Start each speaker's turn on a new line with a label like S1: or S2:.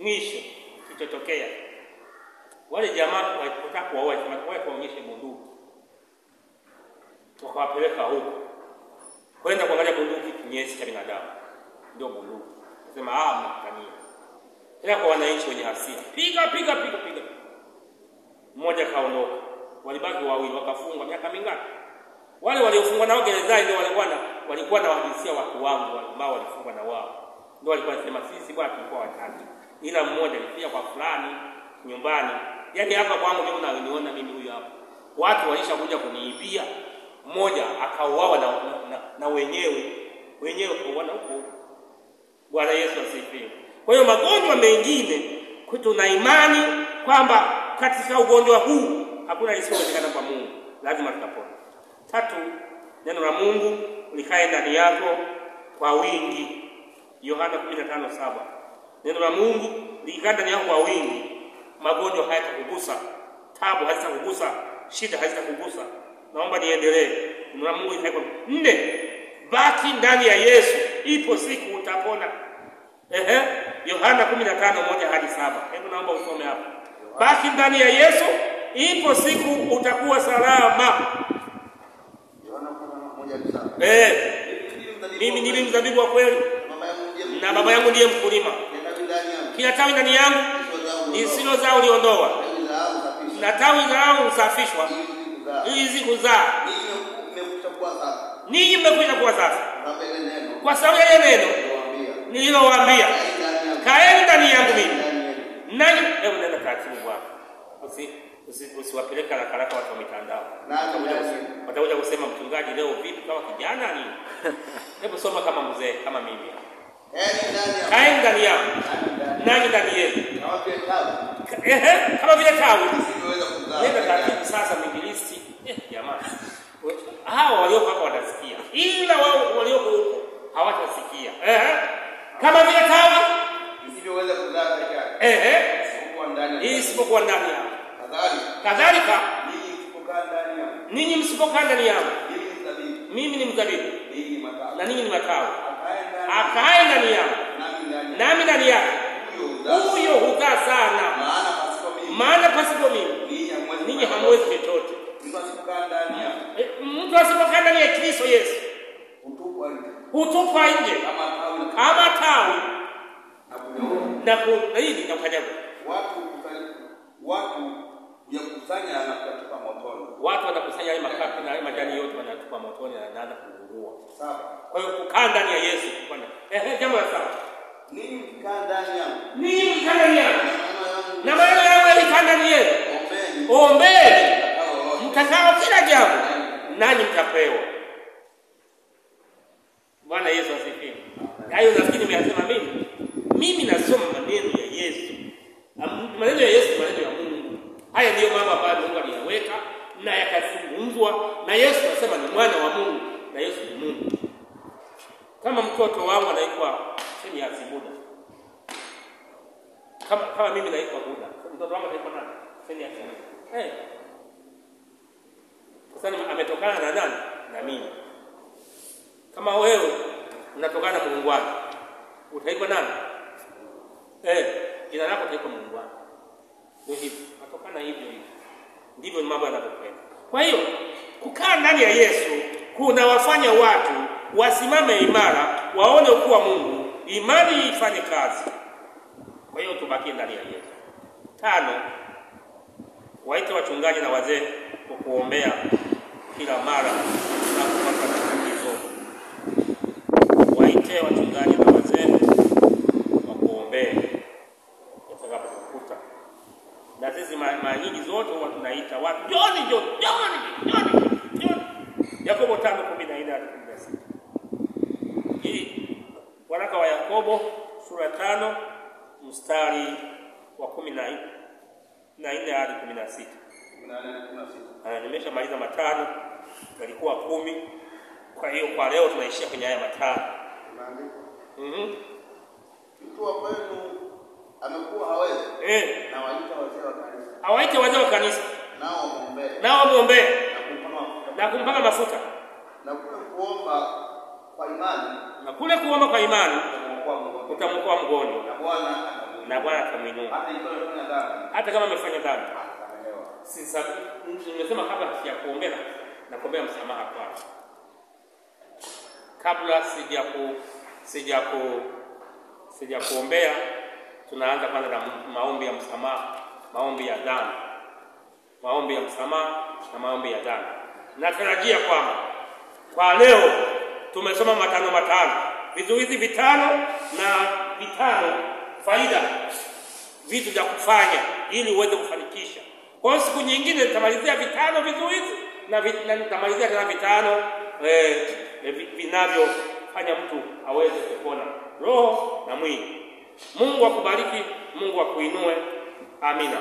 S1: mwisho kitotokea. Wale jamaa walipotaka kuwaua waonyeshe bunduki. Wakawapeleka huko. Kwenda kuangalia bunduki kinyesi cha binadamu. Ndio bunduki. Nasema mtakania. Ila kwa wananchi wenye hasira. Piga. Mmoja kaondoka. Walibaki wawili wakafungwa miaka mingapi? Wale waliofungwa nao gerezani ndio walikuwa na wahisia watu wangu ambao walifungwa na wao. Ndio walikuwa wanasema sisi bwana tulikuwa watatu. Ila mmoja alifia kwa fulani nyumbani. Yaani hapa kwangu ndio unaniona mimi huyu hapa. Watu walishakuja kuniibia. Mmoja akauawa na wenyewe kuona huko. Bwana Yesu asifiwe. Kwa hiyo magonjwa mengine tuna imani kwamba katika ugonjwa huu hakuna lisilowezekana kwa Mungu. Lazima tutapona. 3, neno la Mungu likae ndani yako kwa wingi. Yohana 15:7. Neno la Mungu likae ndani yako kwa wingi. Magonjwa hayatakugusa, taabu hazitakugusa, shida hazitakugusa. Naomba niendelee. Neno la Mungu likae kwa 4. Baki ndani ya Yesu, ipo siku utapona. Yohana 15:1-7. Hebu naomba usome hapo. Baki ndani ya Yesu, ipo siku utakuwa salama.
S2: Yohana 15:1-7.
S1: Mimi ni mzabibu wa kweli na baba yangu ndiye mkulima. Kila tawi ndani yangu lisilozaa uliondoa, na tawi zao usafishwa ili kuzaa. Ninyi mmekwisha kuwa sasa kwa sababu ya neno nililowaambia. Kaeni ndani yangu mimi. Nani hebu nenda taratibu bwana. Usiwapeleka haraka watu wa mitandao. Watakuja kusema mchungaji leo vipi kama kijana nini? Hebu soma kama mzee kama mimi. Kaeni ndani yangu. Nani ndani yenu? Kama vile tawi. Nenda taratibu sasa mwinjilisti. Jamani. Hao walioko hapa watasikia. Ila wao walioko huko hawatasikia. Kama vile tawi
S2: isivyoweza kuzaa peke yake.
S1: Isipokuwa ndani yako. Kadhalika ninyi msipokaa ndani yangu, mimi ni mzabibu na ninyi ni matawi. Akae ndani yangu nami ndani yake, huyo hukaa sana. Maana pasipo mimi ninyi hamwezi chochote. Mtu asipokaa ndani ya Kristo Yesu hutupwa nje kama tawi na kunaidi na kukanyaga.
S2: Watu yakusanya na kutupa motoni.
S1: Watu wanakusanya yale makapi na yale majani yote wanatupa motoni na yanaanza kuungua.
S2: Sawa.
S1: Kwa hiyo kukaa ndani ya Yesu kufanya. Jambo la sawa.
S2: Ninyi mkaa ndani yangu.
S1: Ninyi mkaa ndani yangu. Na maneno yangu yakikaa ndani yenu. Ombeni. Mtakao kila jambo nanyi mtapewa. Bwana Yesu asifiwe. Hayo nafikiri nimeyasema mimi. Mimi nasoma maneno ya Yesu. Maneno ya Yesu, maneno ya Mungu. Haya ndiyo mambo ambayo Mungu aliyaweka na yakazungumzwa, na Yesu anasema ni mwana wa Mungu na Yesu ni Mungu. Kama mtoto wangu anaitwa Phineas Buda. Kama mimi naitwa Buda. Mtoto wangu anaitwa nani? Phineas. Sasa ametokana na nani? Na mimi. Kama wewe unatokana na Mungu wako, utaitwa nani? Jina lako litaitwa Mungu wako. Ndio hivyo. Atokana hivyo. Ndivyo mambo yanavyokwenda. Kwa hiyo kukaa ndani ya Yesu kunawafanya watu wasimame imara, waone kuwa Mungu, imani ifanye kazi. Kwa hiyo tubaki ndani ya Yesu. 5, waite wachungaji na wazee kuombea kila mara na kupata tatizo. Waite wachungaji na wazee wakuombee utakapokuta. Na sisi mara nyingi zote huwa tunaita watu John. Yakobo 5:14-16. Hii waraka wa Yakobo sura 5 mstari wa 14-16. Nimeshamaliza matano, yalikuwa 10. Kwa hiyo kwa leo tunaishia kwenye haya matano.
S2: Mtu wa kwenu amekuwa hawezi. Na waita wazee wa kanisa.
S1: Awaite wazee wa kanisa. Nao muombe. Na kumpaka mafuta.
S2: Na kule kuomba kwa imani.
S1: Na kule kuomba kwa imani utamwokoa mgonjwa. na Bwana atamuinua. Hata kama amefanya dhambi. Sasa nimesema kabla sijakuombea na kuombea msamaha kwako. Kabla sijakuombea, tunaanza kwanza na maombi ya msamaha, maombi ya dhambi. Maombi ya msamaha na maombi ya dhambi. Natarajia kwamba kwa leo tumesoma matano, vizuizi vitano na vitano faida, vitu vya kufanya ili uweze kufanikisha. Kwa siku nyingine nitamalizia vitano vizuizi na nitamalizia tena vitano vinavyofanya mtu aweze kupona roho na mwili. Mungu akubariki, Mungu akuinue. Amina.